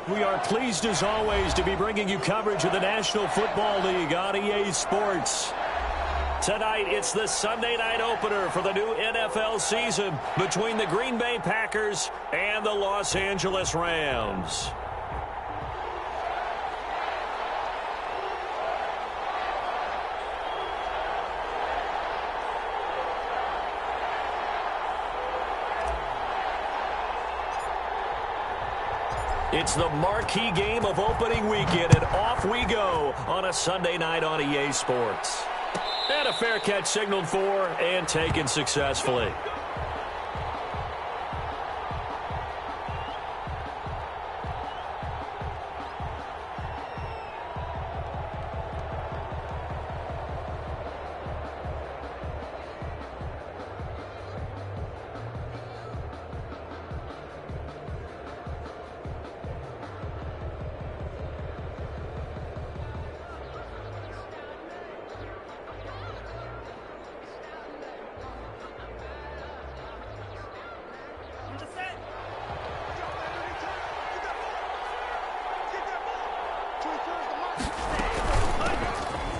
We are pleased as always to be bringing you coverage of the National Football League on EA Sports. Tonight, it's the Sunday night opener for the new NFL season between the Green Bay Packers and the Los Angeles Rams. It's the marquee game of opening weekend, and off we go on a Sunday night on EA Sports. And a fair catch signaled for and taken successfully.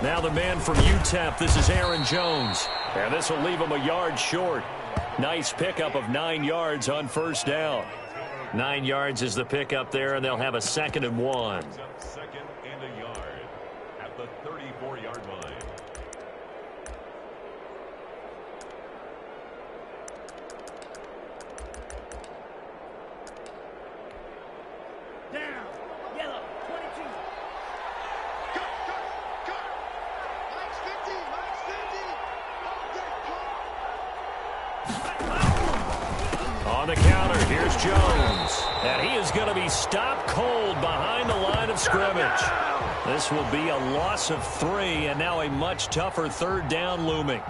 Now the man from UTEP, this is Aaron Jones. And this will leave him a yard short. Nice pickup of 9 yards on first down. 9 yards is the pickup there, and they'll have a 2nd and 1. Second and a yard at the 34-yard line. Down. Yellow. 22. On the counter, here's Jones. And he is going to be stopped cold behind the line of scrimmage. This will be a loss of 3, and now a much tougher 3rd down looming.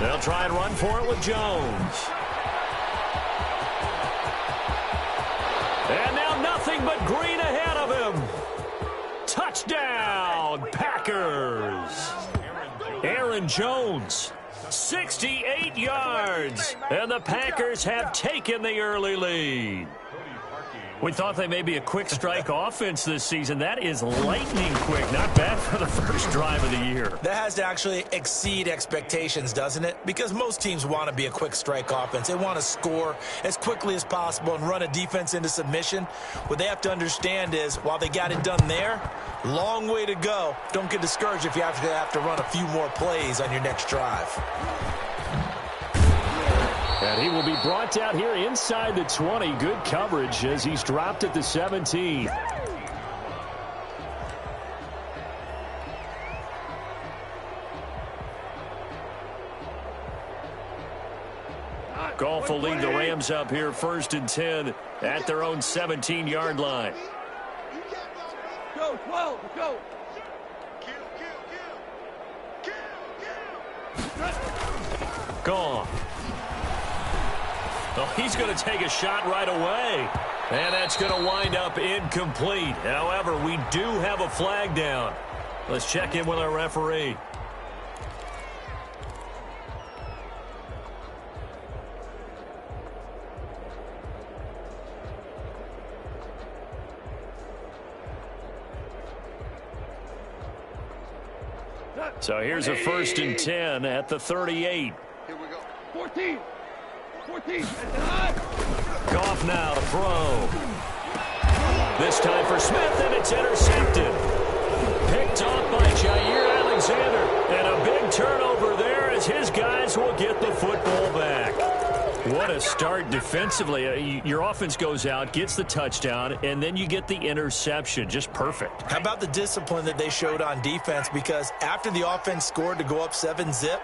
They'll try and run for it with Jones. And now nothing but green ahead of him. Touchdown, Packers. Aaron Jones, 68 yards. And the Packers have taken the early lead. We thought they may be a quick strike offense this season. That is lightning quick. Not bad for the first drive of the year. That has to actually exceed expectations, doesn't it? Because most teams want to be a quick strike offense. They want to score as quickly as possible and run a defense into submission. What they have to understand is, while they got it done there, long way to go. Don't get discouraged if you have to run a few more plays on your next drive. And he will be brought down here inside the 20. Good coverage as he's dropped at the 17. Goff will lead the Rams up here 1st and 10 at their own 17-yard line. Go, 12, go. Gone. Well, he's going to take a shot right away. And that's going to wind up incomplete. However, we do have a flag down. Let's check in with our referee. So here's a 1st and 10 at the 38. Here we go. 14. 14. Goff now to throw. This time for Smith, and it's intercepted. Picked off by Jair Alexander. And a big turnover there as his guys will get the football back. What a start defensively. Your offense goes out, gets the touchdown, and then you get the interception. Just perfect. How about the discipline that they showed on defense? Because after the offense scored to go up 7-zip,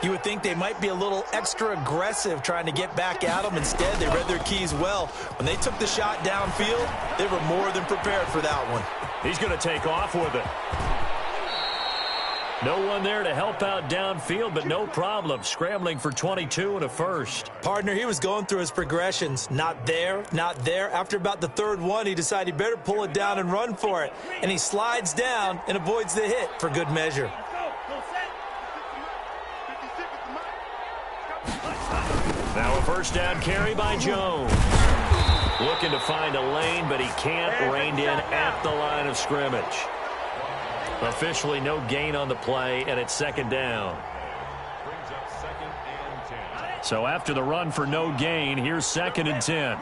You would think they might be a little extra aggressive trying to get back at them. Instead, they read their keys well. When they took the shot downfield, they were more than prepared for that one. He's going to take off with it. No one there to help out downfield, but no problem. Scrambling for 22 and a first. Partner, he was going through his progressions. Not there, not there. After about the third one, he decided he better pull it down and run for it. And he slides down and avoids the hit for good measure. Now a first down carry by Jones. Looking to find a lane, but he can't. Reined in at the line of scrimmage. Officially no gain on the play, and it's second down. Brings up 2nd and 10. So after the run for no gain, here's 2nd and 10.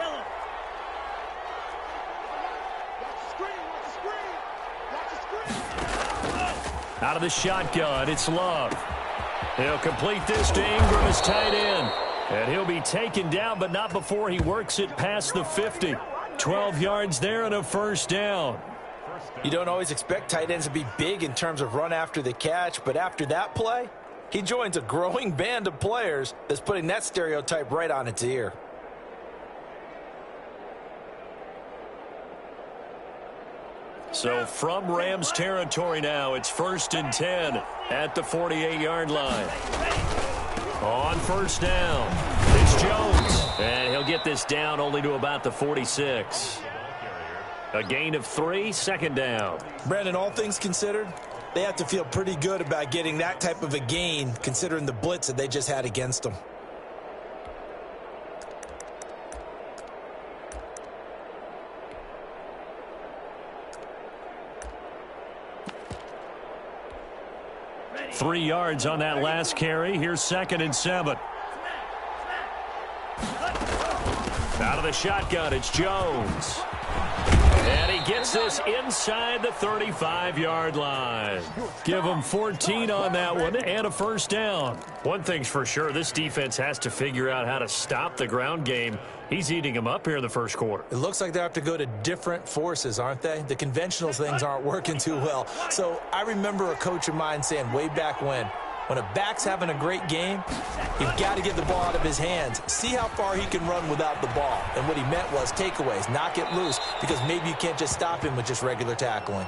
Out of the shotgun, it's Love. He'll complete this to Ingram as tight end. And he'll be taken down, but not before he works it past the 50. 12 yards there and a first down. You don't always expect tight ends to be big in terms of run after the catch, but after that play, he joins a growing band of players that's putting that stereotype right on its ear. So from Rams territory now, it's 1st and 10 at the 48-yard line. On first down, it's Jones. And he'll get this down only to about the 46. A gain of 3, second down. Brandon, all things considered, they have to feel pretty good about getting that type of a gain, considering the blitz that they just had against them. Ready. 3 yards on that last carry. Here's 2nd and 7. Out of the shotgun, it's Jones. And he gets this inside the 35-yard line. Give him 14 on that one and a first down. One thing's for sure, this defense has to figure out how to stop the ground game. He's eating them up here in the first quarter. It looks like they have to go to different forces, aren't they? The conventional things aren't working too well. So I remember a coach of mine saying way back when a back's having a great game, you've got to get the ball out of his hands. See how far he can run without the ball. And what he meant was takeaways, knock it loose, because maybe you can't just stop him with just regular tackling.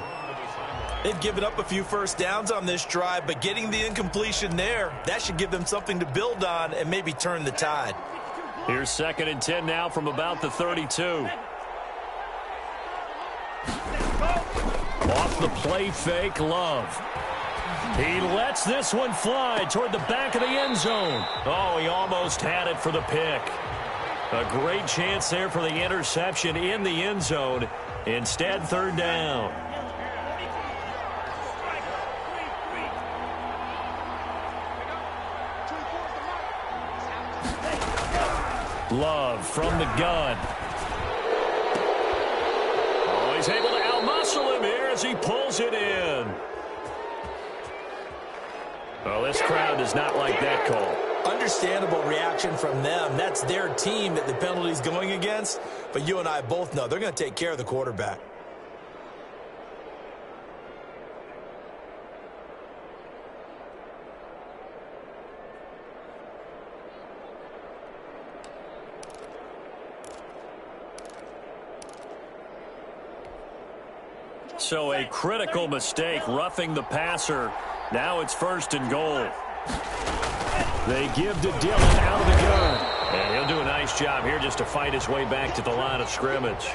They've given up a few first downs on this drive, but getting the incompletion there, that should give them something to build on and maybe turn the tide. Here's 2nd and 10 now from about the 32. Off the play fake, Love. He lets this one fly toward the back of the end zone. Oh, he almost had it for the pick. A great chance there for the interception in the end zone. Instead, third down. Love from the gun. Oh, he's able to outmuscle him here as he pulls it in. Well, this crowd does not like that call. Understandable reaction from them. That's their team that the penalty's going against. But you and I both know they're going to take care of the quarterback. So a critical mistake, roughing the passer. Now it's 1st and goal. They give to Dillon out of the gun. And he'll do a nice job here just to fight his way back to the line of scrimmage.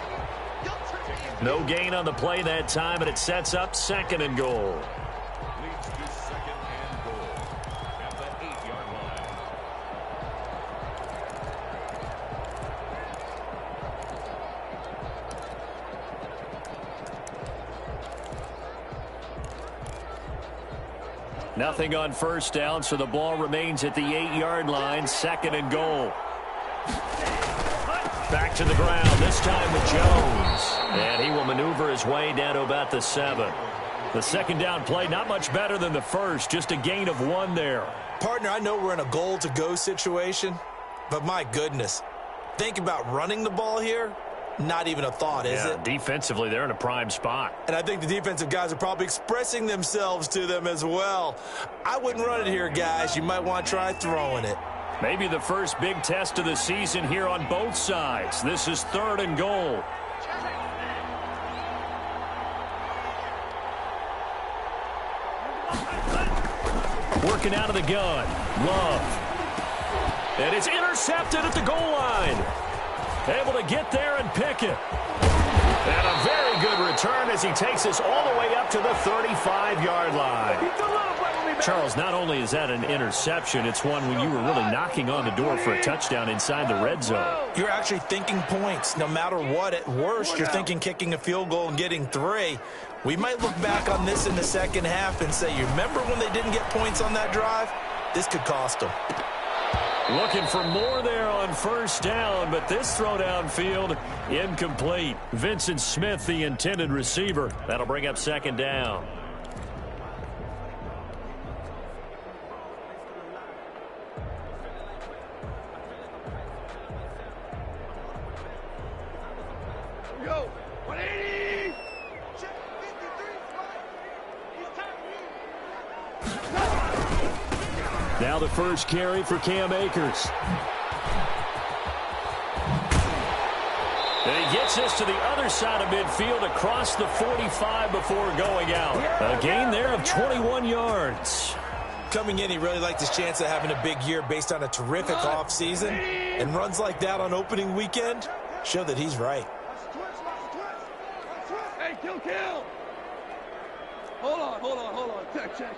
No gain on the play that time, and it sets up 2nd and goal. Leads to 2nd and goal at the 8-yard line. Nothing on first down, so the ball remains at the 8-yard line. 2nd and goal. Back to the ground, this time with Jones. And he will maneuver his way down to about the 7. The second down play, not much better than the first, just a gain of 1 there. Partner, I know we're in a goal-to-go situation, but my goodness, think about running the ball here. Not even a thought, is it? Defensively, they're in a prime spot. And I think the defensive guys are probably expressing themselves to them as well. I wouldn't run it here, guys. You might want to try throwing it. Maybe the first big test of the season here on both sides. This is 3rd and goal. Working out of the gun. Love. And it's intercepted at the goal line. Able to get there and pick it. And a very good return as he takes us all the way up to the 35-yard line. Charles, not only is that an interception, it's one when you were really knocking on the door for a touchdown inside the red zone. You're actually thinking points. No matter what, at worst, you're thinking kicking a field goal and getting 3. We might look back on this in the second half and say, you remember when they didn't get points on that drive? This could cost them. Looking for more there on first down, but this throw downfield incomplete. Vincent Smith, the intended receiver. That'll bring up 2nd down. Go. 180. Now the first carry for Cam Akers. And he gets us to the other side of midfield across the 45 before going out. A gain there of 21 yards. Coming in, he really liked his chance of having a big year based on a terrific offseason. And runs like that on opening weekend show that he's right. Hey, kill. Hold on. Check.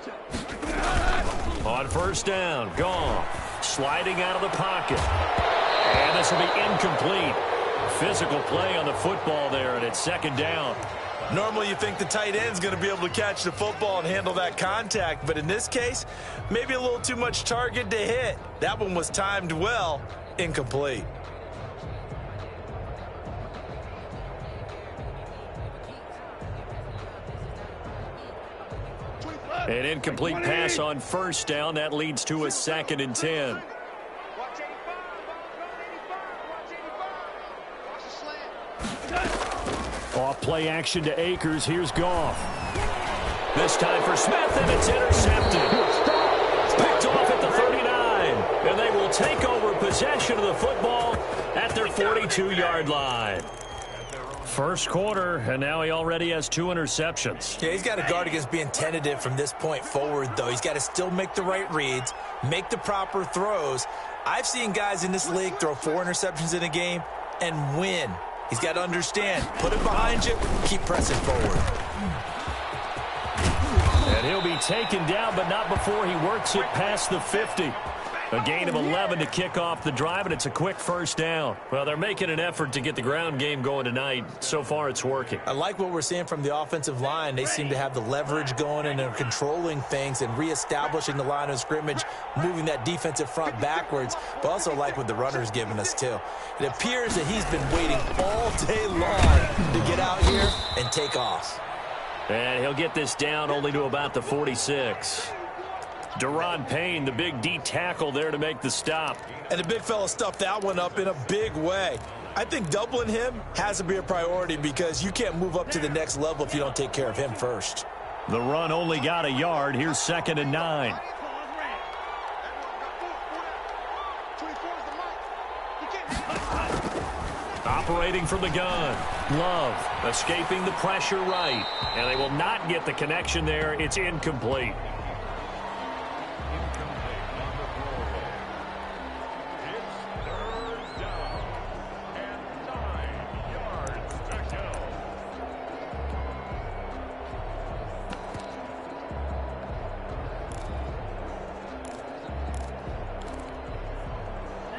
On first down, Goff sliding out of the pocket. And this will be incomplete. Physical play on the football there, and it's 2nd down. Normally you think the tight end's going to be able to catch the football and handle that contact, but in this case, maybe a little too much target to hit. That one was timed well, incomplete. An incomplete pass on first down. That leads to a 2nd and 10. Off play action to Akers. Here's Goff. This time for Smith, and it's intercepted. Picked off at the 39. And they will take over possession of the football at their 42-yard line. First quarter, and now he already has 2 interceptions. Yeah, he's got to guard against being tentative from this point forward, though. He's got to still make the right reads, make the proper throws. I've seen guys in this league throw 4 interceptions in a game and win. He's got to understand, put it behind you, keep pressing forward. And he'll be taken down, but not before he works it past the 50. A gain of 11 to kick off the drive, and it's a quick first down. Well, they're making an effort to get the ground game going tonight. So far, it's working. I like what we're seeing from the offensive line. They seem to have the leverage going, and they're controlling things and reestablishing the line of scrimmage, moving that defensive front backwards, but also like what the runner's giving us, too. It appears that he's been waiting all day long to get out here and take off. And he'll get this down only to about the 46. Deron Payne, the big D tackle there to make the stop. And the big fella stuffed that one up in a big way. I think doubling him has to be a priority because you can't move up to the next level if you don't take care of him first. The run only got a yard. Here's 2nd and 9. Operating from the gun. Love escaping the pressure right. And they will not get the connection there. It's incomplete.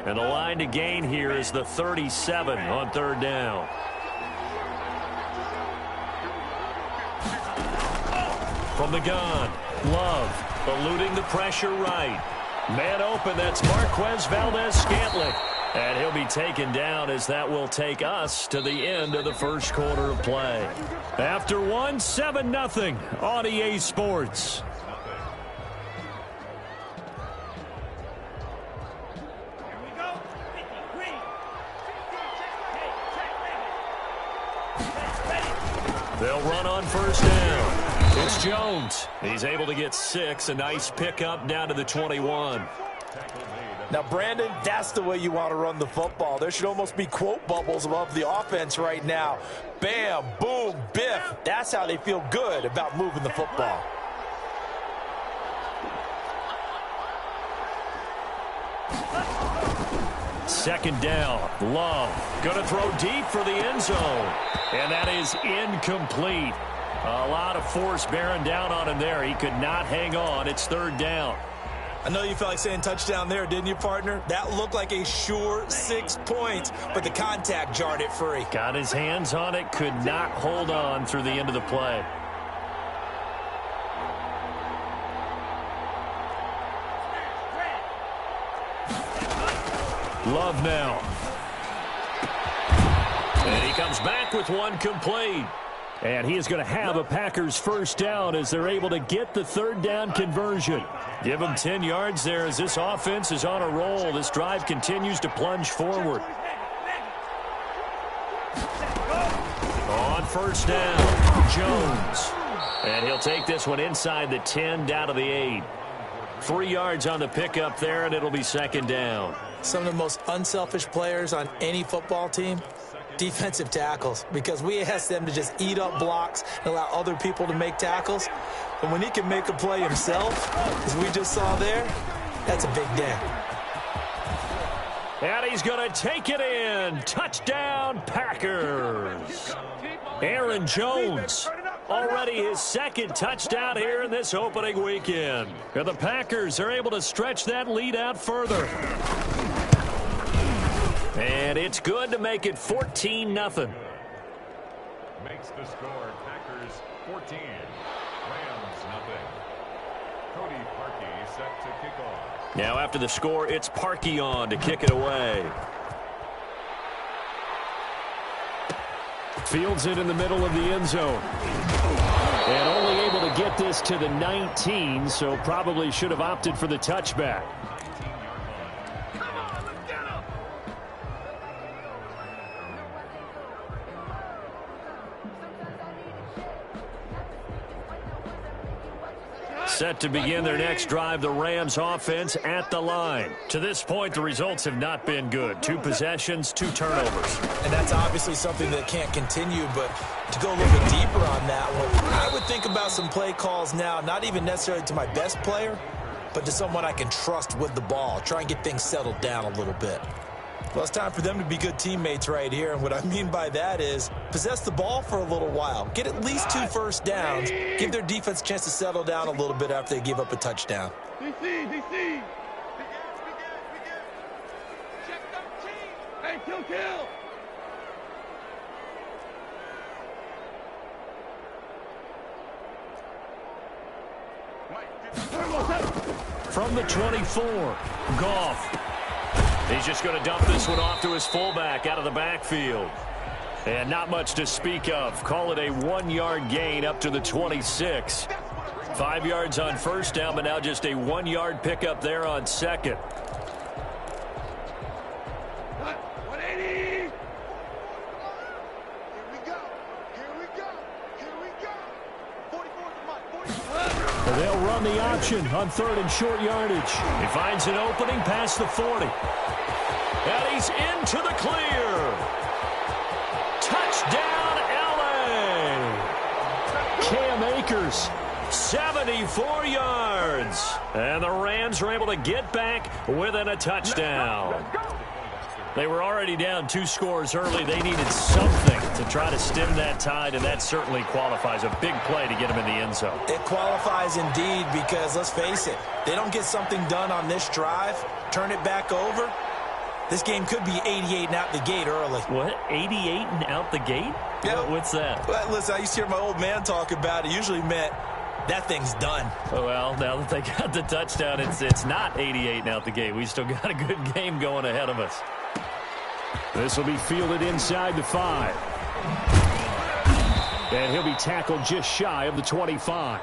And the line to gain here is the 37 on 3rd down. From the gun, Love eluding the pressure right. Man open, that's Marquez Valdez-Scantling. And he'll be taken down as that will take us to the end of the first quarter of play. After one, 7-0 on EA Sports. They'll run on first down. It's Jones. He's able to get 6. A nice pickup down to the 21. Now, Brandon, that's the way you want to run the football. There should almost be quote bubbles above the offense right now. Bam, boom, biff. That's how they feel good about moving the football. Second down. Love going to throw deep for the end zone. And that is incomplete. A lot of force bearing down on him there. He could not hang on. It's third down. I know you felt like saying touchdown there, didn't you, partner? That looked like a sure 6 points, but the contact jarred it free. Got his hands on it, could not hold on through the end of the play. Love now. And he comes back with one complete. And he is going to have a Packers first down as they're able to get the third down conversion. Give him 10 yards there as this offense is on a roll. This drive continues to plunge forward. On first down, Jones. And he'll take this one inside the 10 down to the 8. 3 yards on the pickup there, and it'll be second down. Some of the most unselfish players on any football team, defensive tackles, because we ask them to just eat up blocks and allow other people to make tackles. And when he can make a play himself, as we just saw there, that's a big day. And he's going to take it in. Touchdown, Packers. Aaron Jones, already his second touchdown here in this opening weekend. And the Packers are able to stretch that lead out further. And it's good to make it 14-0. Makes the score Packers 14, Rams nothing. Cody Parkey set to kick off. Now after the score, it's Parkey on to kick it away. Fields it in the middle of the end zone. And only able to get this to the 19, so probably should have opted for the touchback. Set to begin their next drive, the Rams offense at the line. To this point, the results have not been good. 2 possessions, 2 turnovers. And that's obviously something that can't continue, but to go a little bit deeper on that one, I would think about some play calls now, not even necessarily to my best player, but to someone I can trust with the ball. Try and get things settled down a little bit. Well, it's time for them to be good teammates right here, and what I mean by that is possess the ball for a little while. Get at least 2 first downs. Give their defense a chance to settle down a little bit after they give up a touchdown. DC. Hey, kill. From the 24, Goff. He's just going to dump this one off to his fullback out of the backfield. And not much to speak of. Call it a 1-yard gain up to the 26. 5 yards on first down, but now just a 1-yard pickup there on second. 180. Here we go. 44 to Mike. They'll run the option on third and short yardage. He finds an opening past the 40. And he's into the clear. Touchdown, LA. Cam Akers, 74 yards. And the Rams are able to get back within a touchdown. They were already down 2 scores early. They needed something to try to stem that tide, and that certainly qualifies. A big play to get them in the end zone. It qualifies indeed because, let's face it, they don't get something done on this drive, turn it back over, this game could be 88 and out the gate early. What? 88 and out the gate? Yeah. What's that? Well, listen, I used to hear my old man talk about it. Usually meant that thing's done. Well, now that they got the touchdown, it's not 88 and out the gate. We still got a good game going ahead of us. This will be fielded inside the 5. And he'll be tackled just shy of the 25.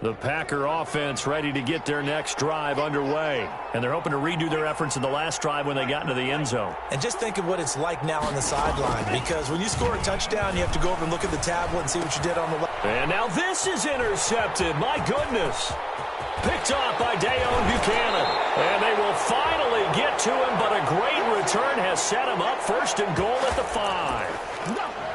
The Packer offense ready to get their next drive underway. And they're hoping to redo their efforts in the last drive when they got into the end zone. And just think of what it's like now on the sideline, because when you score a touchdown, you have to go over and look at the tablet and see what you did on the left. And now this is intercepted. My goodness. Picked off by Dayon Buchanan. And they will finally get to him, but a great return has set him up first and goal at the 5.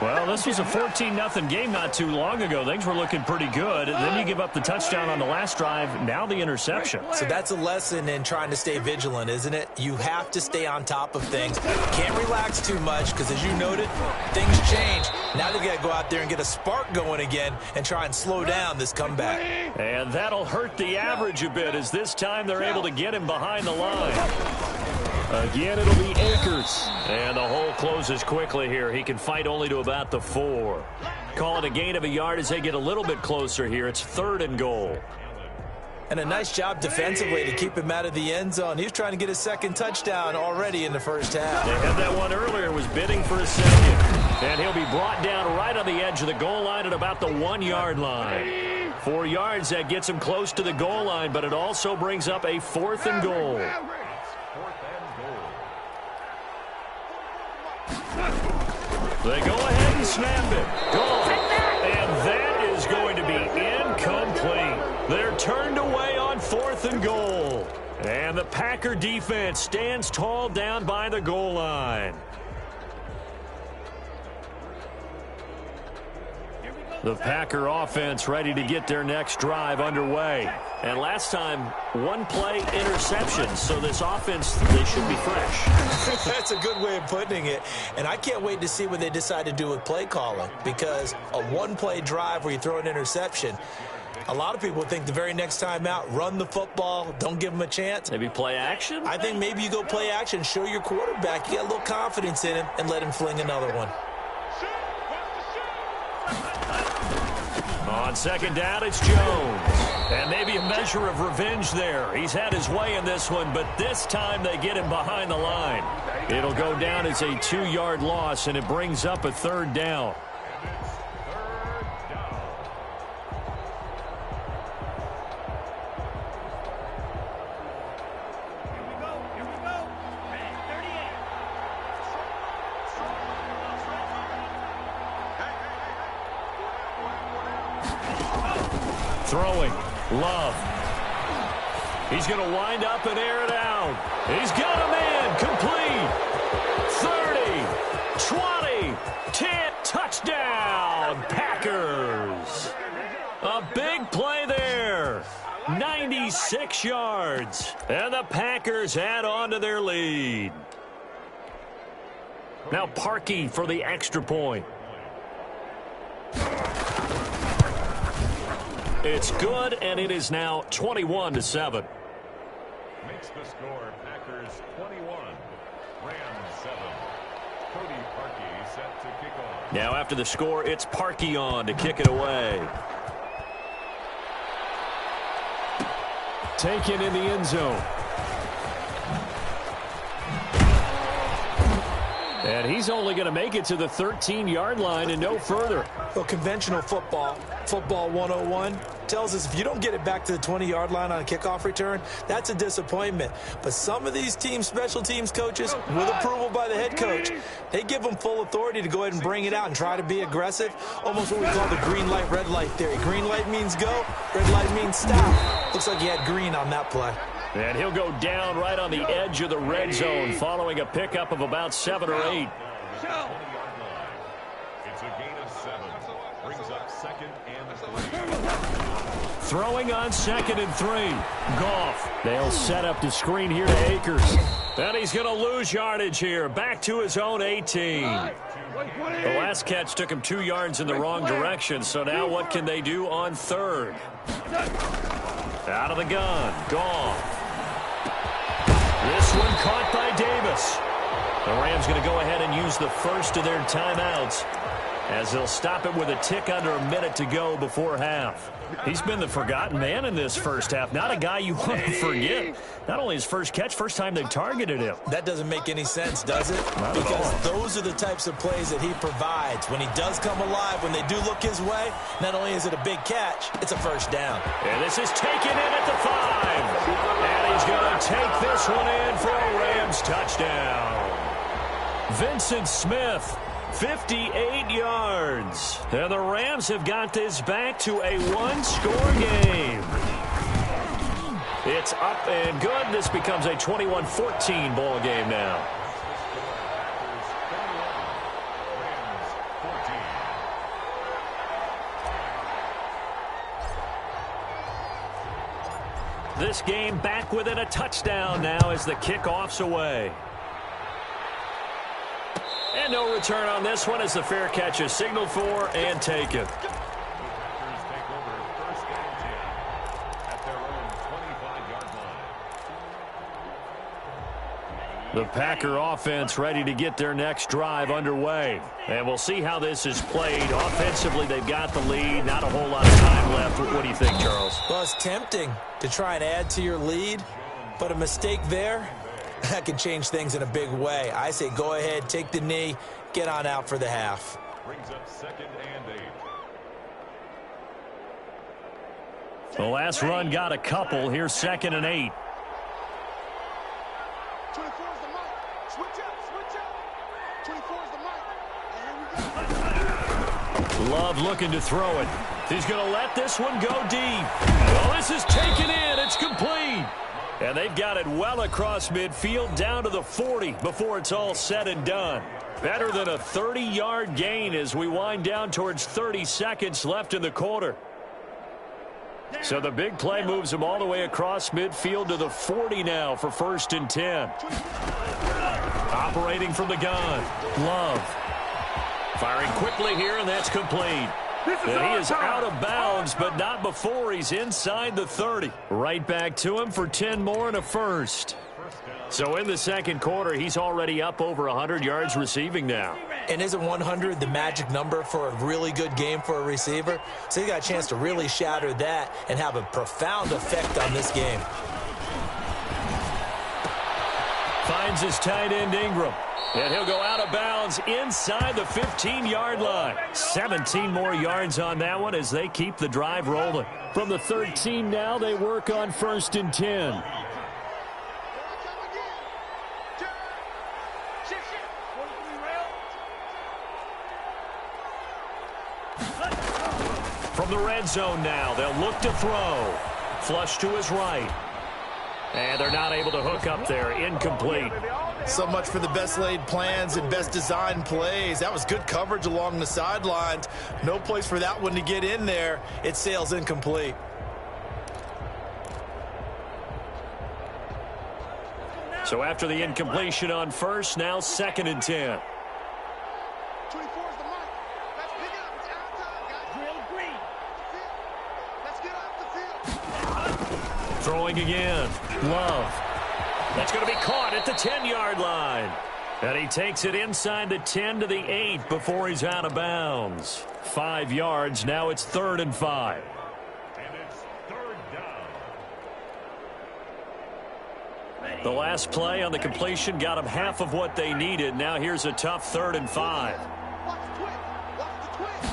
Well, this was a 14-0 game not too long ago. Things were looking pretty good. And then you give up the touchdown on the last drive. Now the interception. So that's a lesson in trying to stay vigilant, isn't it? You have to stay on top of things. Can't relax too much because, as you noted, things change. Now they got to go out there and get a spark going again and try and slow down this comeback. And that'll hurt the average a bit as this time they're able to get him behind the line. Again, it'll be Akers. And the hole closes quickly here. He can fight only to about the 4. Call it a gain of a yard as they get a little bit closer here. It's 3rd and goal. And a nice job defensively to keep him out of the end zone. He was trying to get his second touchdown already in the first half. They had that one earlier, was bidding for a second. And he'll be brought down right on the edge of the goal line at about the 1-yard line. 4 yards, that gets him close to the goal line, but it also brings up a 4th and goal. They go ahead and snap it. Gone. And that is going to be incomplete. They're turned away on 4th and goal. And the Packer defense stands tall down by the goal line. The Packer offense ready to get their next drive underway. And last time, 1-play interception. So this offense, they should be fresh. That's a good way of putting it. And I can't wait to see what they decide to do with play calling, because a 1-play drive where you throw an interception, a lot of people think the very next time out, run the football, don't give them a chance. Maybe play action? I think maybe you go play action, show your quarterback you got a little confidence in him, and let him fling another one. On second down, it's Jones. And maybe a measure of revenge there. He's had his way in this one, but this time they get him behind the line. It'll go down as a 2-yard loss, and it brings up a 3rd down. Throwing, Love. He's going to wind up and air it out. He's got a man, complete. 30, 20, 10, touchdown, Packers. A big play there. 96 yards. And the Packers add on to their lead. Now Parkey for the extra point. It's good, and it is now 21-7. Makes the score Packers 21, Rams 7. Cody Parkey set to kick off. Now after the score, it's Parkey on to kick it away. Taken in the end zone. And he's only going to make it to the 13-yard line and no further. Well, conventional football 101, tells us if you don't get it back to the 20-yard line on a kickoff return, that's a disappointment. But some of these teams, special teams coaches, with approval by the head coach, they give them full authority to go ahead and bring it out and try to be aggressive. Almost what we call the green light, red light theory. Green light means go, red light means stop. Looks like he had green on that play. And he'll go down right on the edge of the red zone following a pickup of about 7 or 8. It's a gain of 7. Brings up 2nd and 3. Throwing on 2nd and 3. Goff. They'll set up the screen here to Akers. And he's going to lose yardage here. Back to his own 18. The last catch took him 2 yards in the wrong direction. So now what can they do on 3rd? Out of the gun. Goff. This one caught by Davis. The Rams going to go ahead and use the first of their timeouts. as they'll stop it with a tick under a minute to go before half. He's been the forgotten man in this first half. Not a guy you want to forget. Not only his first catch, first time they've targeted him. That doesn't make any sense, does it? Not at all. Because those are the types of plays that he provides. When he does come alive, when they do look his way, not only is it a big catch, it's a first down. And this is taken in at the 5. And he's going to take this one in for a Rams touchdown. Vincent Smith, 58 yards. And the Rams have got this back to a one-score game. It's up and good. This becomes a 21-14 ball game now. This game back within a touchdown now as the kickoff's away. And no return on this one as the fair catch is signaled for and taken. The Packer offense ready to get their next drive underway. And we'll see how this is played. Offensively, they've got the lead. Not a whole lot of time left. What do you think, Charles? Well, it's tempting to try and add to your lead, but a mistake there, that can change things in a big way. I say go ahead, take the knee, get on out for the half. Brings up 2nd and 8. The last run got a couple. Here's 2nd and 8. 24 is the mic. Switch up. 24 is the mic. And here we go. Love looking to throw it. He's going to let this one go deep. Well, this is taken in. It's complete. And they've got it well across midfield down to the 40 before it's all said and done. Better than a 30-yard gain as we wind down towards 30 seconds left in the quarter. So the big play moves them all the way across midfield to the 40 now for 1st and 10. Operating from the gun. Love. Firing quickly here, and that's complete. And he is out of bounds, but not before he's inside the 30. Right back to him for 10 more and a first. So in the second quarter, he's already up over 100 yards receiving now. And isn't 100 the magic number for a really good game for a receiver? So he got a chance to really shatter that and have a profound effect on this game. Finds his tight end Ingram. And he'll go out of bounds inside the 15-yard line. 17 more yards on that one as they keep the drive rolling. From the 13 now, they work on 1st and 10. From the red zone now, they'll look to throw. Flush to his right. And they're not able to hook up there. Incomplete. So much for the best laid plans and best designed plays. That was good coverage along the sidelines. No place for that one to get in there. It sails incomplete. So after the incompletion on 1st, now 2nd and 10. 24 is the mic. Let's pick it up. It's out time, guys. Drill green. Let's get off the field. Throwing again. Love. That's going to be caught at the 10-yard line. And he takes it inside the 10 to the 8 before he's out of bounds. 5 yards. Now it's 3rd and 5. And it's 3rd down. The last play on the completion got them half of what they needed. Now here's a tough 3rd and 5. Watch the twist. Watch the twist.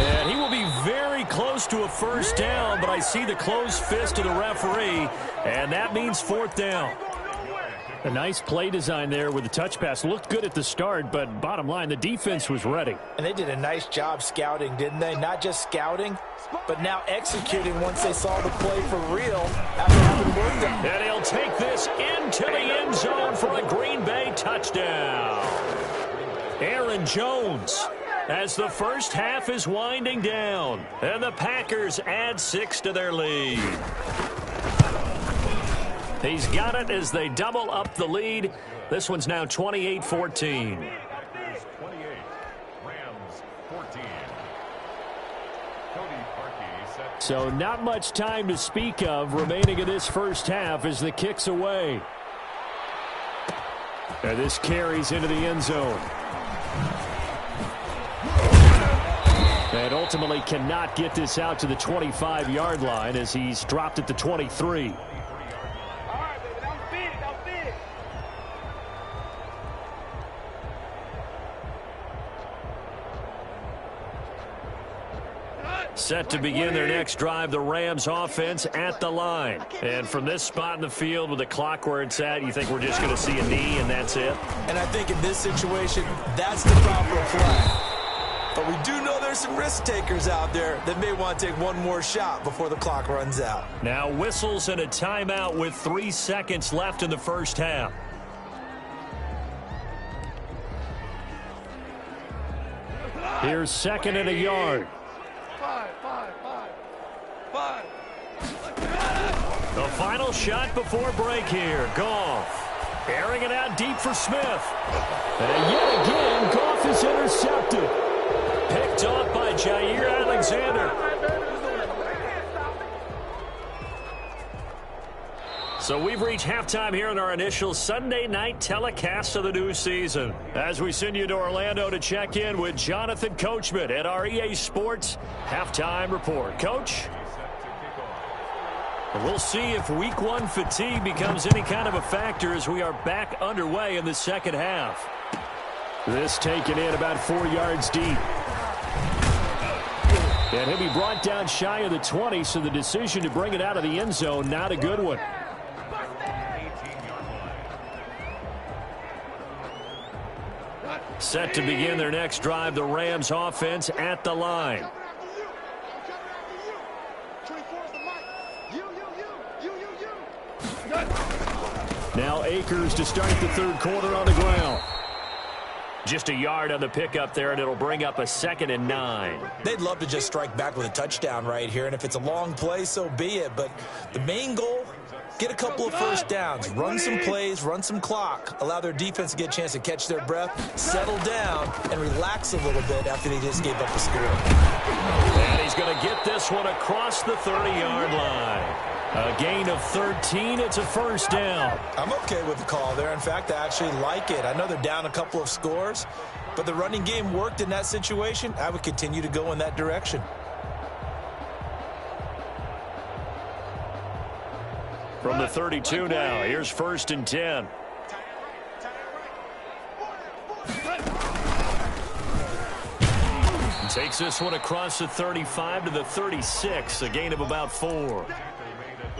And he will be very close to a first down, but I see the closed fist of the referee, and that means 4th down. A nice play design there with the touch pass. Looked good at the start, but bottom line, the defense was ready. And they did a nice job scouting, didn't they? Not just scouting, but now executing once they saw the play for real after having worked them. And he'll take this into the end zone for a Green Bay touchdown. Aaron Jones, as the first half is winding down, and the Packers add 6 to their lead. He's got it as they double up the lead. This one's now 28-14. Packers 28, Rams 14. Cody Parkey set. So not much time to speak of remaining in this first half as the kick's away. And this carries into the end zone. And ultimately cannot get this out to the 25-yard line as he's dropped at the 23. Set to begin their next drive, the Rams offense at the line. And from this spot in the field with the clock where it's at, you think we're just going to see a knee and that's it? And I think in this situation, that's the proper play. But we do know there's some risk takers out there that may want to take one more shot before the clock runs out. Now whistles and a timeout with 3 seconds left in the first half. Here's second and a yard. The final shot before break here. Goff airing it out deep for Smith. And yet again, Goff is intercepted. Picked off by Jair Alexander. So we've reached halftime here in our initial Sunday night telecast of the new season. As we send you to Orlando to check in with Jonathan Coachman at our EA Sports Halftime Report. Coach? We'll see if week one fatigue becomes any kind of a factor as we are back underway in the second half. This taken in about 4 yards deep. And he'll be brought down shy of the 20, so the decision to bring it out of the end zone, not a good one. Set to begin their next drive, the Rams offense at the line. Now Akers to start the third quarter on the ground. Just a yard on the pickup there, and it'll bring up a 2nd and 9. They'd love to just strike back with a touchdown right here, and if it's a long play, so be it. But the main goal, get a couple of first downs, run some plays, run some clock, allow their defense to get a chance to catch their breath, settle down, and relax a little bit after they just gave up a score. And he's going to get this one across the 30-yard line. A gain of 13. It's a first down. I'm okay with the call there. In fact, I actually like it. I know they're down a couple of scores, but the running game worked in that situation. I would continue to go in that direction. From the 32 now, here's 1st and 10. Takes this one across the 35 to the 36, a gain of about 4.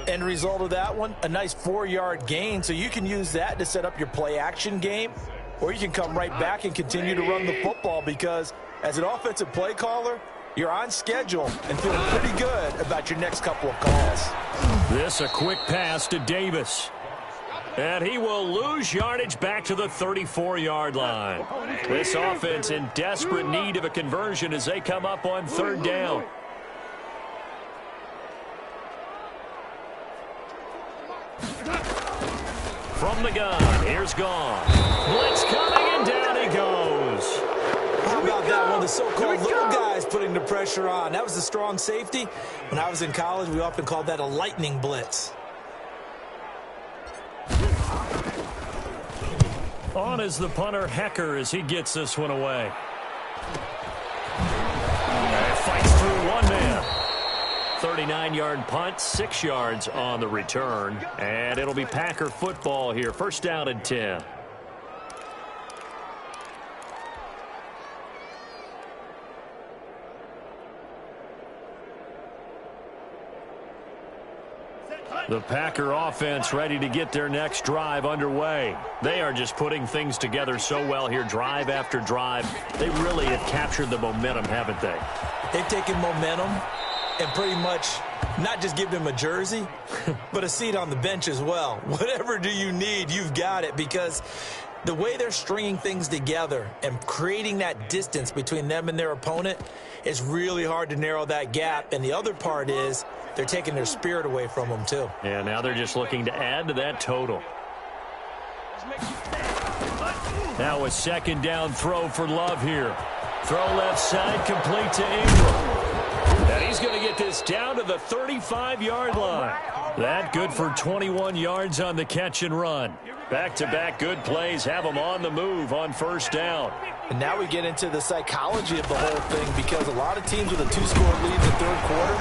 End result of that one, a nice 4-yard gain, so you can use that to set up your play-action game, or you can come right back and continue to run the football because as an offensive play caller, you're on schedule and feeling pretty good about your next couple of calls. This a quick pass to Davis. And he will lose yardage back to the 34-yard line. This offense in desperate need of a conversion as they come up on 3rd down. From the gun, here's Goff. Blitz coming, and down he goes. How about that one? The so-called little guys putting the pressure on. That was the strong safety. When I was in college, we often called that a lightning blitz. On is the punter, Hecker, as he gets this one away. And fights through one man. 39-yard punt, 6 yards on the return. And it'll be Packer football here. 1st down and 10. The Packer offense ready to get their next drive underway. They are just putting things together so well here, drive after drive. They really have captured the momentum, haven't they? They've taken momentum and pretty much not just give them a jersey, but a seat on the bench as well. Whatever do you need, you've got it, because the way they're stringing things together and creating that distance between them and their opponent is really hard to narrow that gap. And the other part is they're taking their spirit away from them, too. Yeah, now they're just looking to add to that total. Now a 2nd down throw for Love here. Throw left side, complete to Ingram. And he's going to get this down to the 35-yard line. That good for 21 yards on the catch and run. Back-to-back good plays have them on the move on first down. And now we get into the psychology of the whole thing, because a lot of teams with a 2-score lead in the third quarter,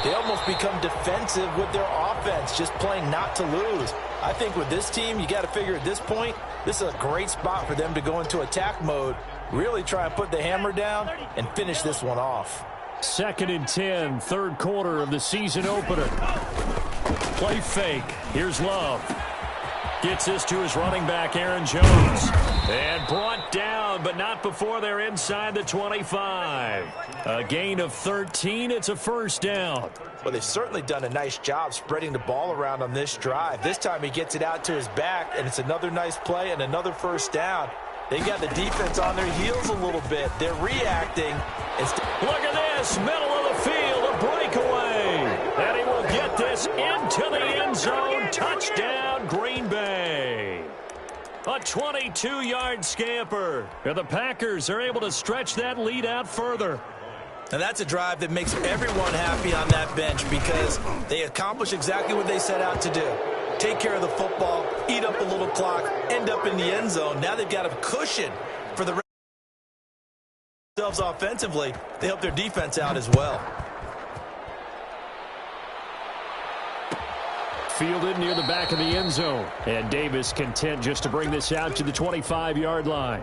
they almost become defensive with their offense, just playing not to lose. I think with this team, you got to figure at this point, this is a great spot for them to go into attack mode, really try and put the hammer down and finish this one off. 2nd and 10, third quarter of the season opener. Play fake. Here's Love. Gets this to his running back, Aaron Jones. And brought down, but not before they're inside the 25. A gain of 13. It's a first down. Well, they've certainly done a nice job spreading the ball around on this drive. This time he gets it out to his back, and it's another nice play and another first down. They got the defense on their heels a little bit. They're reacting. Look at this, middle of the field, a breakaway. And he will get this into the end zone. Touchdown, Green Bay. A 22-yard scamper. And the Packers are able to stretch that lead out further. And that's a drive that makes everyone happy on that bench, because they accomplish exactly what they set out to do. Take care of the football, eat up a little clock, end up in the end zone. Now they've got a cushion for the themselves offensively. They help their defense out as well. Fielded near the back of the end zone. And Davis content just to bring this out to the 25-yard line.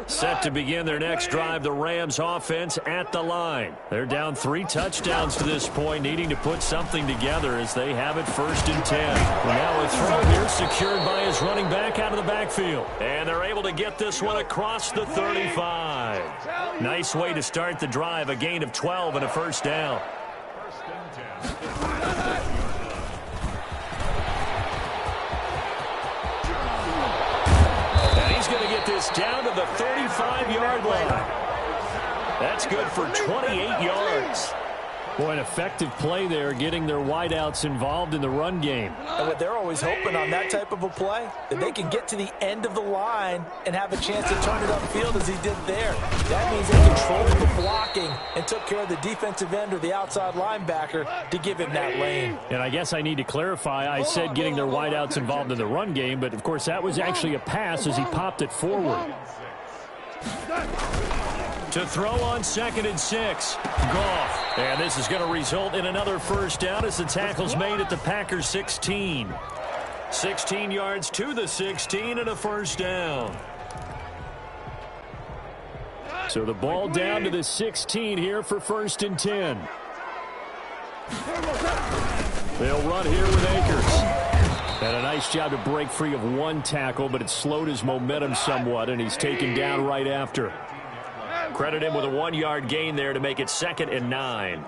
Set to begin their next drive, the Rams offense at the line. They're down 3 touchdowns to this point, needing to put something together as they have it 1st and 10. Now a throw here secured by his running back out of the backfield. And they're able to get this one across the 35. Nice way to start the drive, a gain of 12 and a first down. 1st and 10. He's going to get this down to the 35-yard line. That's good for 28 yards. Boy, an effective play there, getting their wideouts involved in the run game. And what they're always hoping on that type of a play, that they can get to the end of the line and have a chance to turn it upfield as he did there. That means they controlled the blocking and took care of the defensive end or the outside linebacker to give him that lane. And I guess I need to clarify, I said getting their wideouts involved in the run game, but of course that was actually a pass as he popped it forward. To throw on 2nd and 6. Goff. And this is going to result in another first down as the tackle's made at the Packers 16. 16 yards to the 16 and a first down. So the ball down to the 16 here for 1st and 10. They'll run here with Akers. And a nice job to break free of one tackle, but it slowed his momentum somewhat, and he's taken down right after. Credit him with a 1-yard gain there to make it 2nd and 9.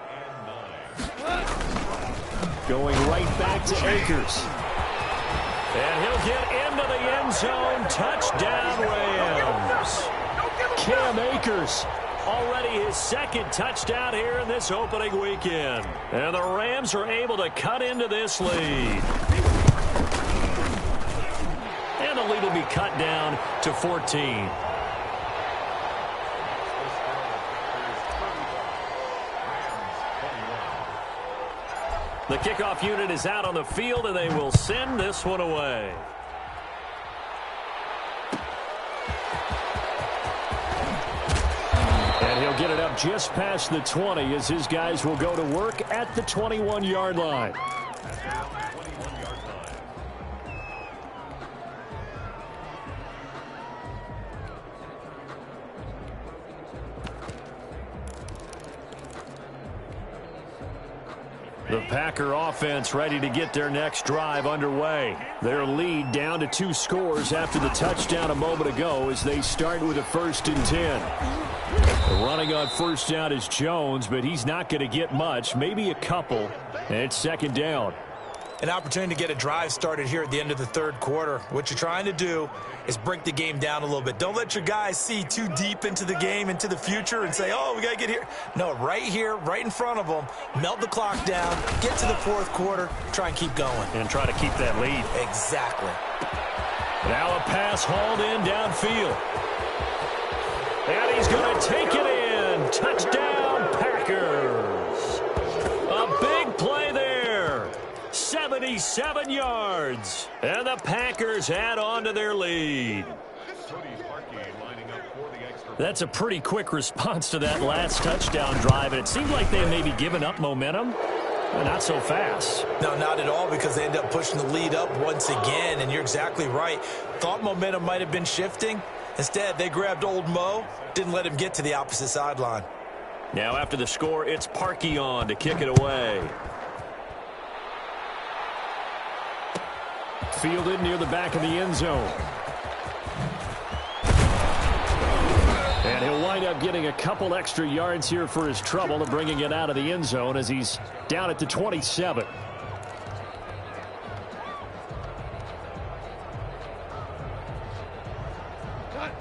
Going right back to Akers. And he'll get into the end zone. Touchdown, Rams. Cam Akers, already his 2nd touchdown here in this opening weekend. And the Rams are able to cut into this lead. And the lead will be cut down to 14. The kickoff unit is out on the field, and they will send this one away. And he'll get it up just past the 20 as his guys will go to work at the 21-yard line. The Packer offense ready to get their next drive underway. Their lead down to 2 scores after the touchdown a moment ago as they start with a 1st and 10. Running on first down is Jones, but he's not going to get much, maybe a couple, and it's 2nd down. An opportunity to get a drive started here at the end of the third quarter. What you're trying to do is break the game down a little bit. Don't let your guys see too deep into the game, into the future, and say, oh, we got to get here. No, right here, right in front of them, melt the clock down, get to the fourth quarter, try and keep going. And try to keep that lead. Exactly. Now a pass hauled in downfield. And he's going to take it in. Touchdown, Packers. A big play there. 77 yards. And the Packers add on to their lead. That's a pretty quick response to that last touchdown drive. And it seemed like they had maybe given up momentum. Well, not so fast. No, not at all, because they end up pushing the lead up once again. And you're exactly right. Thought momentum might have been shifting. Instead, they grabbed old Mo, didn't let him get to the opposite sideline. Now after the score, it's Parkey on to kick it away. Fielded near the back of the end zone. And he'll wind up getting a couple extra yards here for his trouble and bringing it out of the end zone as he's down at the 27.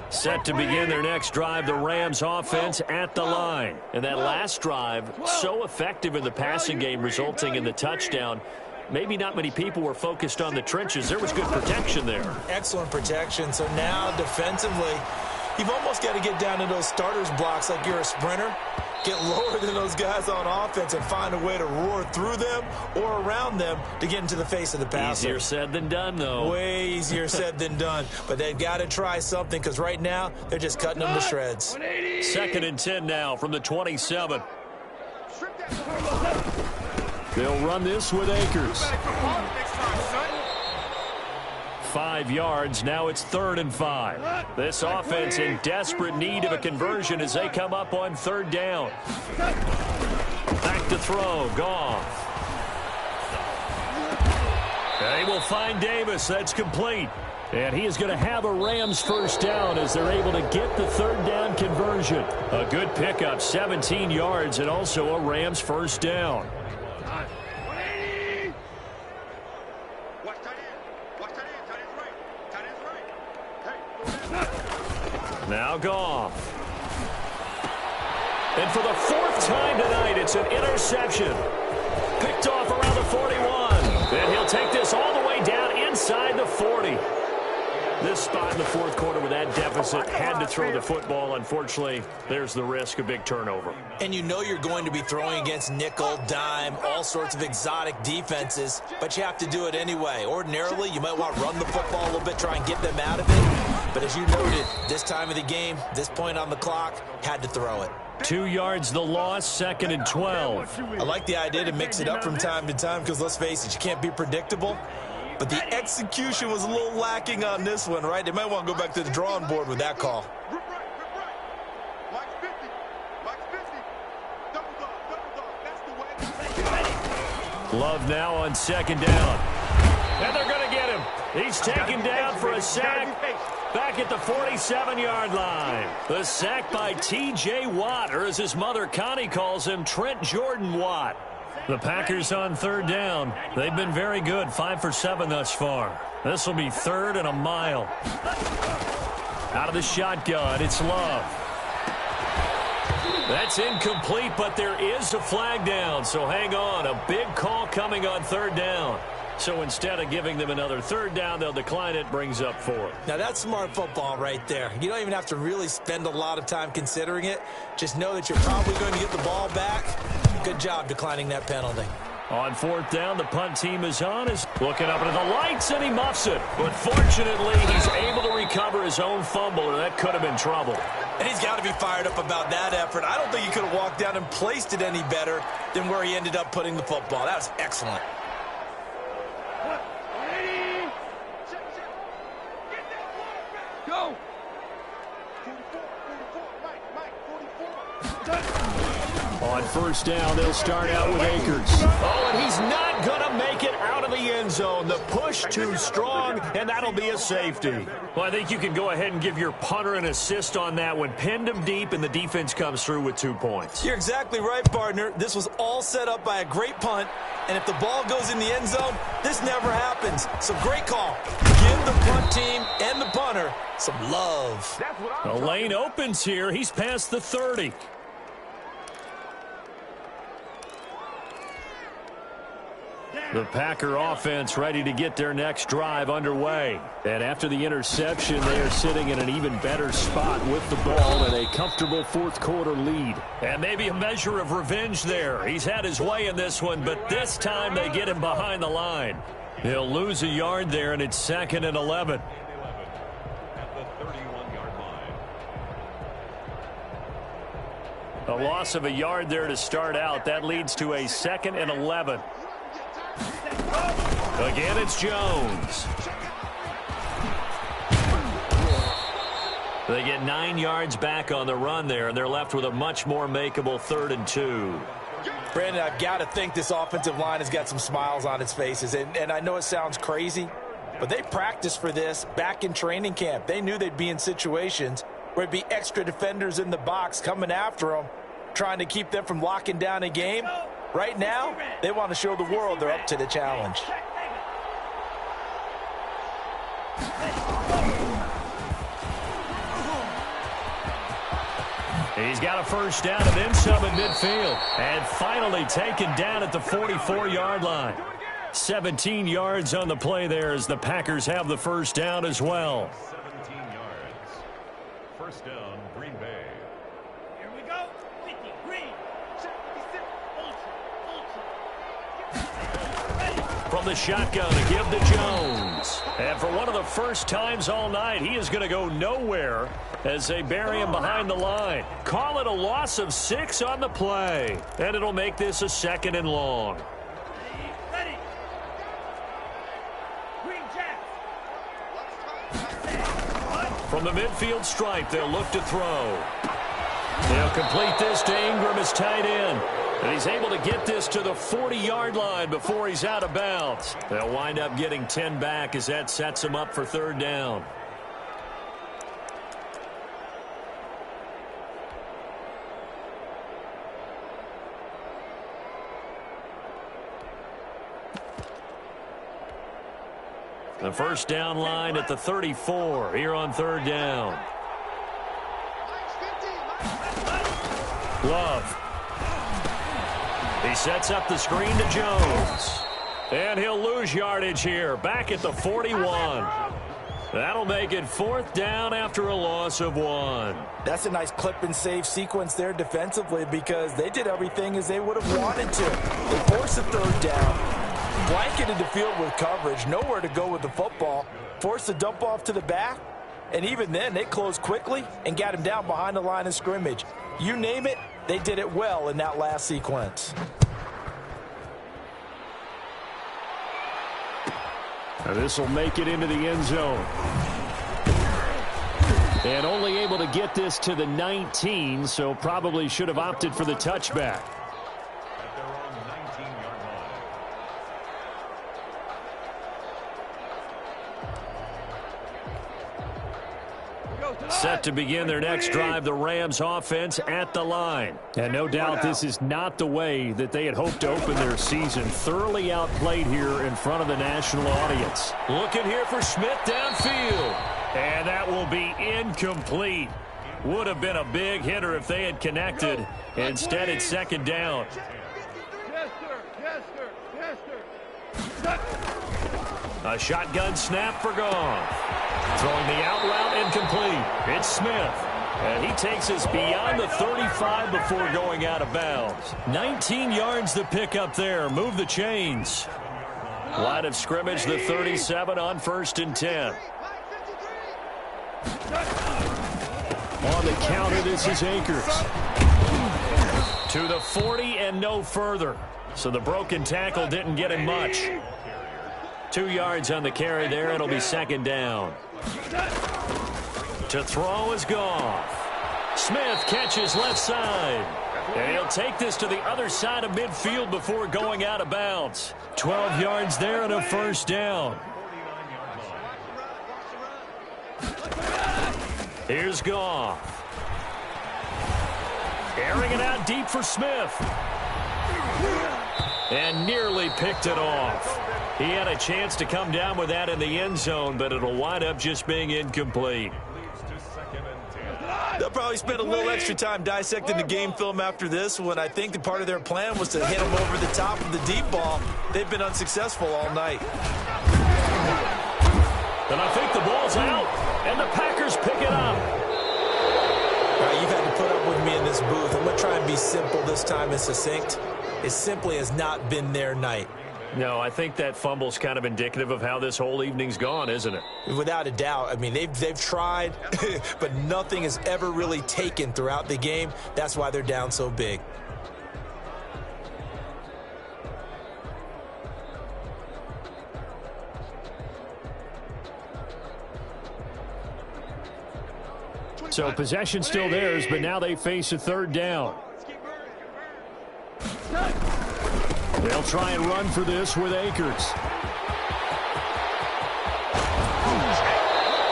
Set to begin their next drive, the Rams offense at the line. And that last drive, so effective in the passing game, resulting in the touchdown. Maybe not many people were focused on the trenches. There was good protection there. Excellent protection. So now defensively, you've almost got to get down to those starters blocks like you're a sprinter. Get lower than those guys on offense and find a way to roar through them or around them to get into the face of the passer. Easier said than done, though. Way easier said than done. But they've got to try something, because right now they're just cutting them to shreds. 2nd and 10 now from the 27. They'll run this with Akers. 5 yards. Now it's 3rd and 5. This offense in desperate need of a conversion as they come up on 3rd down. Back to throw. Goff. They will find Davis. That's complete. And he is going to have a Rams first down as they're able to get the 3rd down conversion. A good pickup, 17 yards, and also a Rams first down. Now Goff. And for the 4th time tonight, it's an interception. Picked off around the 41. And he'll take this all the way down inside the 40. This spot in the 4th quarter with that deficit, had to throw the football. Unfortunately, there's the risk of big turnover. And you know you're going to be throwing against nickel, dime, all sorts of exotic defenses, but you have to do it anyway. Ordinarily, you might want to run the football a little bit, try and get them out of it. But as you noted, this time of the game, this point on the clock, had to throw it. 2 yards the loss, 2nd and 12. I like the idea to mix it up from time to time because, let's face it, you can't be predictable. But the execution was a little lacking on this one, right? They might want to go back to the drawing board with that call. Love now on 2nd down. And they're going to get him. He's taken down for a sack back at the 47-yard line. The sack by T.J. Watt, or as his mother Connie calls him, Trent Jordan Watt. The Packers on 3rd down. They've been very good, 5 for 7 thus far. This will be 3rd and a mile. Out of the shotgun, it's Love. That's incomplete, but there is a flag down, so hang on. A big call coming on 3rd down. So instead of giving them another 3rd down, they'll decline it, brings up 4. Now that's smart football right there. You don't even have to really spend a lot of time considering it. Just know that you're probably going to get the ball back. Good job declining that penalty. On 4th down, the punt team is on. Is looking up into the lights, and he muffs it. But fortunately, he's able to recover his own fumble, or that could have been trouble. And he's got to be fired up about that effort. I don't think he could have walked down and placed it any better than where he ended up putting the football. That was excellent. Go! On 1st down, they'll start out with Akers. Oh, and he's not going to make it out of the end zone. The push too strong, and that'll be a safety. Well, I think you can go ahead and give your punter an assist on that one. Pinned him deep, and the defense comes through with 2 points. You're exactly right, partner. This was all set up by a great punt, and if the ball goes in the end zone, this never happens. So great call. Give the punt team and the punter some love. The lane opens here. He's past the 30. The Packer offense ready to get their next drive underway. And after the interception, they are sitting in an even better spot with the ball and a comfortable fourth quarter lead. And maybe a measure of revenge there. He's had his way in this one, but this time they get him behind the line. He'll lose a yard there, and it's 2nd and 11. At the 31-yard line. A loss of a yard there to start out. That leads to a 2nd and 11. Again, it's Jones. They get 9 yards back on the run there, and they're left with a much more makeable 3rd and 2. Brandon, I've got to think this offensive line has got some smiles on its faces. And I know it sounds crazy, but they practiced for this back in training camp. They knew they'd be in situations where it'd be extra defenders in the box coming after them, trying to keep them from locking down a game. Right now, they want to show the world they're up to the challenge. He's got a first down and then some at midfield. And finally taken down at the 44-yard line. 17 yards on the play there as the Packers have the first down as well. 17 yards. First down, Green Bay. Here we go. 50, green. Check, From the shotgun to give to Jones. And for one of the first times all night, he is going to go nowhere as they bury him behind the line. Call it a loss of 6 on the play. And it'll make this a 2nd and long. Ready. Green Jack. From the midfield stripe, they'll look to throw. They'll complete this to Ingram as tight end. And he's able to get this to the 40-yard line before he's out of bounds. They'll wind up getting 10 back as that sets him up for 3rd down. The first down line at the 34 here on 3rd down. Love. He sets up the screen to Jones. And he'll lose yardage here, back at the 41. That'll make it 4th down after a loss of 1. That's a nice clip and save sequence there defensively because they did everything as they would have wanted to. They forced a 3rd down, blanketed the field with coverage, nowhere to go with the football, forced a dump off to the back, and even then they closed quickly and got him down behind the line of scrimmage. You name it, they did it well in that last sequence. This will make it into the end zone. And only able to get this to the 19, so probably should have opted for the touchback. At their own 19-yard line. Set to begin their next drive, the Rams offense at the line. And no doubt this is not the way that they had hoped to open their season. Thoroughly outplayed here in front of the national audience. Looking here for Smith downfield. And that will be incomplete. Would have been a big hitter if they had connected. Instead, it's 2nd down. A shotgun snap for Goff. Throwing the out route incomplete. It's Smith. And he takes us beyond the 35 before going out of bounds. 19 yards to pick up there. Move the chains. Line of scrimmage, the 37 on 1st and 10. On the counter, this is Akers. To the 40 and no further. So the broken tackle didn't get him much. 2 yards on the carry there. It'll be 2nd down. To throw is Goff. Smith catches left side. And he'll take this to the other side of midfield before going out of bounds. 12 yards there and a 1st down. Here's Goff. Airing it out deep for Smith. And nearly picked it off. He had a chance to come down with that in the end zone, but it'll wind up just being incomplete. The probably spent a little extra time dissecting the game film after this when I think part of their plan was to hit them over the top of the deep ball. They've been unsuccessful all night. And I think the ball's out, and the Packers pick it up. All right, you've had to put up with me in this booth. I'm going to try and be simple this time and succinct. It simply has not been their night. No, I think that fumble's kind of indicative of how this whole evening's gone, isn't it? Without a doubt. I mean, they've tried, but nothing has ever really taken throughout the game. That's why they're down so big. So possession still theirs, but now they face a third down. They'll try and run for this with Akers.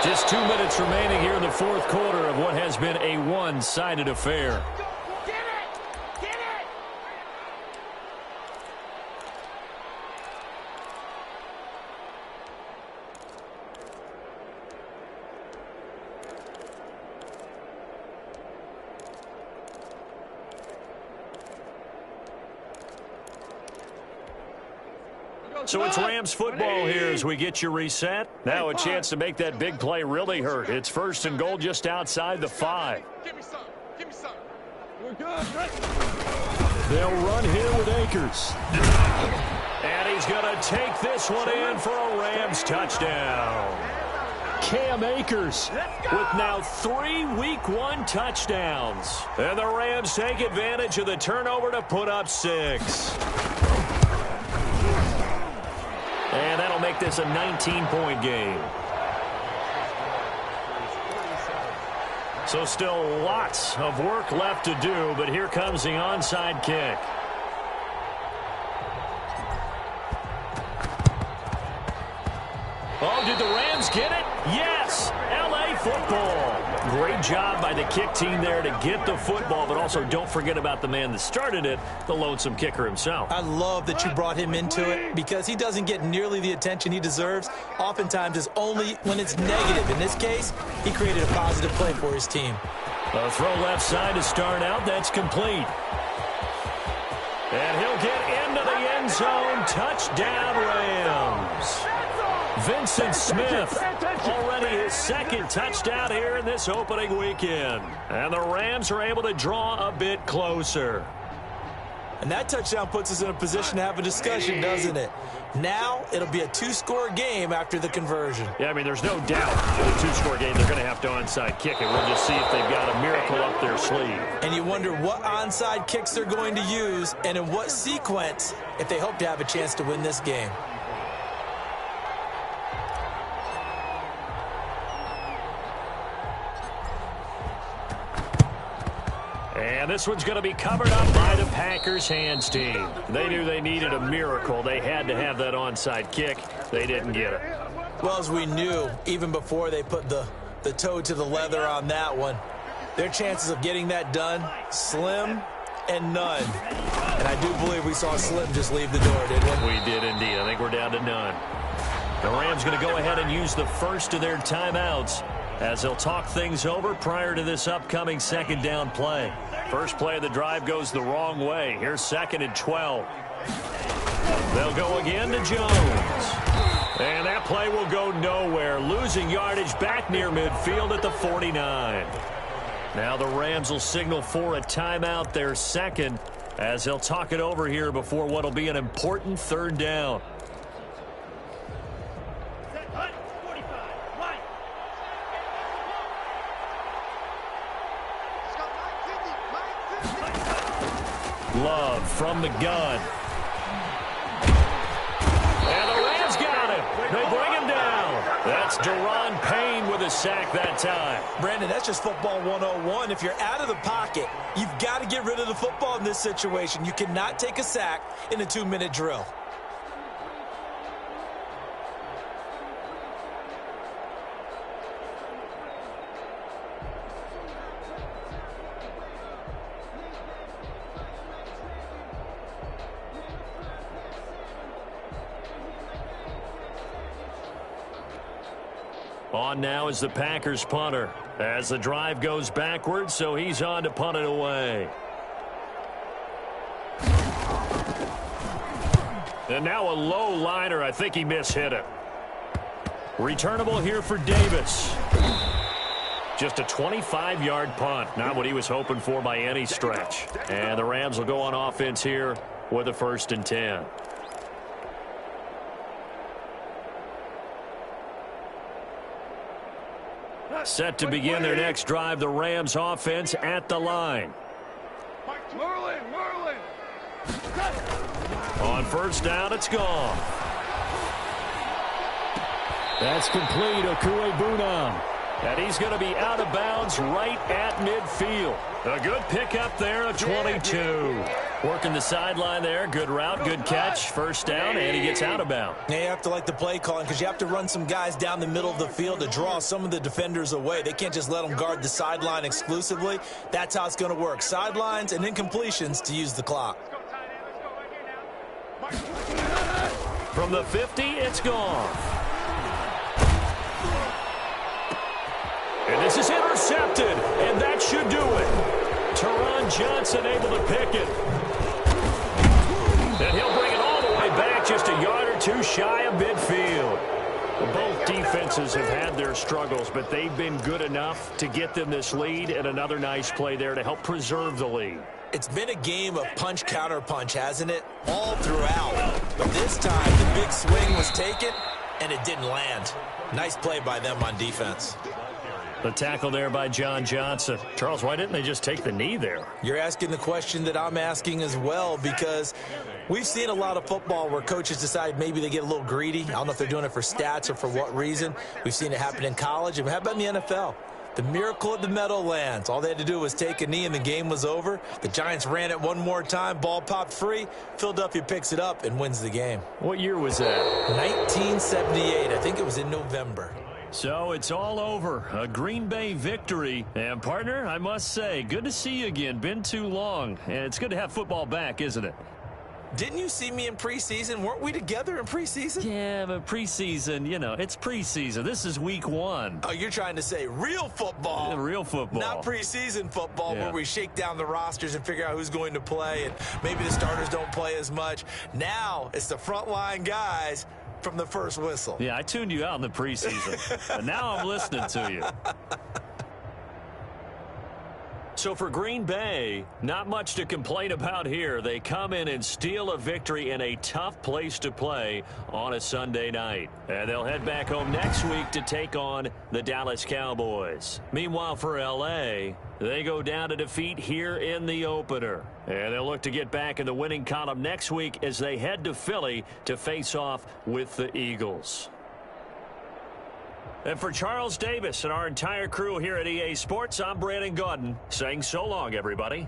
Just 2 minutes remaining here in the fourth quarter of what has been a one-sided affair. So it's Rams football here as we get you reset. Now a chance to make that big play really hurt. It's first and goal just outside the 5. Give me some. Give me some. We're good. They'll run here with Akers. And he's going to take this one in for a Rams touchdown. Cam Akers with now 3 Week 1 touchdowns. And the Rams take advantage of the turnover to put up 6. And that'll make this a 19-point game. So still lots of work left to do, but here comes the onside kick. Oh, did the Rams get it? Yes! L.A. football. Great job by the kick team there to get the football, but also don't forget about the man that started it, the lonesome kicker himself. I love that you brought him into it because he doesn't get nearly the attention he deserves. Oftentimes it's only when it's negative. In this case, he created a positive play for his team. A throw left side to start out. That's complete. And he'll get into the end zone. Touchdown, Rams. Vincent Smith, already his second touchdown here in this opening weekend. And the Rams are able to draw a bit closer. And that touchdown puts us in a position to have a discussion, doesn't it? Now it'll be a 2-score game after the conversion. Yeah, I mean, there's no doubt in a 2-score game they're going to have to onside kick it. We'll just see if they've got a miracle up their sleeve. And you wonder what onside kicks they're going to use and in what sequence if they hope to have a chance to win this game. And this one's going to be covered up by the Packers hands team. They knew they needed a miracle. They had to have that onside kick. They didn't get it. Well, as we knew, even before they put the toe to the leather on that one, their chances of getting that done, slim and none. And I do believe we saw Slim just leave the door, didn't we? We did indeed. I think we're down to none. The Rams going to go ahead and use the first of their timeouts as they'll talk things over prior to this upcoming second down play. First play of the drive goes the wrong way. Here's 2nd and 12. They'll go again to Jones. And that play will go nowhere. Losing yardage back near midfield at the 49. Now the Rams will signal for a timeout, their second, as they'll talk it over here before what will be an important third down. Love from the gun. And the Rams got him. They bring him down. That's Daron Payne with a sack that time. Brandon, that's just football 101. If you're out of the pocket, you've got to get rid of the football in this situation. You cannot take a sack in a 2-minute drill. On now is the Packers punter. As the drive goes backwards, so he's on to punt it away. And now a low liner. I think he mishit it. Returnable here for Davis. Just a 25-yard punt. Not what he was hoping for by any stretch. And the Rams will go on offense here with a 1st and 10. Set to begin their next drive, the Rams offense at the line. Merlin. On 1st down, it's gone. That's complete. Okuebunam. And he's going to be out of bounds right at midfield. A good pickup there of 22. Working the sideline there. Good route, good catch. 1st down, and he gets out of bounds. Yeah, you have to like the play calling because you have to run some guys down the middle of the field to draw some of the defenders away. They can't just let them guard the sideline exclusively. That's how it's going to work. Sidelines and incompletions to use the clock. From the 50, it's gone. And this is intercepted, and that should do it. Teron Johnson able to pick it. And he'll bring it all the way back, just a yard or two shy of midfield. Both defenses have had their struggles, but they've been good enough to get them this lead, and another nice play there to help preserve the lead. It's been a game of punch, counter punch, hasn't it? All throughout. But this time, the big swing was taken, and it didn't land. Nice play by them on defense. The tackle there by John Johnson. Charles, why didn't they just take the knee there? You're asking the question that I'm asking as well, because we've seen a lot of football where coaches decide maybe they get a little greedy. I don't know if they're doing it for stats or for what reason. We've seen it happen in college. And how about in the NFL? The miracle at the Meadowlands. All they had to do was take a knee and the game was over. The Giants ran it one more time. Ball popped free. Philadelphia picks it up and wins the game. What year was that? 1978. I think it was in November. So it's all over. A Green Bay victory. And, partner, I must say, good to see you again. Been too long. And it's good to have football back, isn't it? Didn't you see me in preseason? Weren't we together in preseason? Yeah, but preseason, you know, it's preseason. This is week 1. Oh, you're trying to say real football. Yeah, real football. Not preseason football where we shake down the rosters and figure out who's going to play, and maybe the starters don't play as much. Now it's the frontline guys from the first whistle. Yeah, I tuned you out in the preseason. But now I'm listening to you. So for Green Bay, not much to complain about here. They come in and steal a victory in a tough place to play on a Sunday night. And they'll head back home next week to take on the Dallas Cowboys. Meanwhile, for L.A., they go down to defeat here in the opener. And they'll look to get back in the winning column next week as they head to Philly to face off with the Eagles. And for Charles Davis and our entire crew here at EA Sports, I'm Brandon Gaudin saying so long, everybody.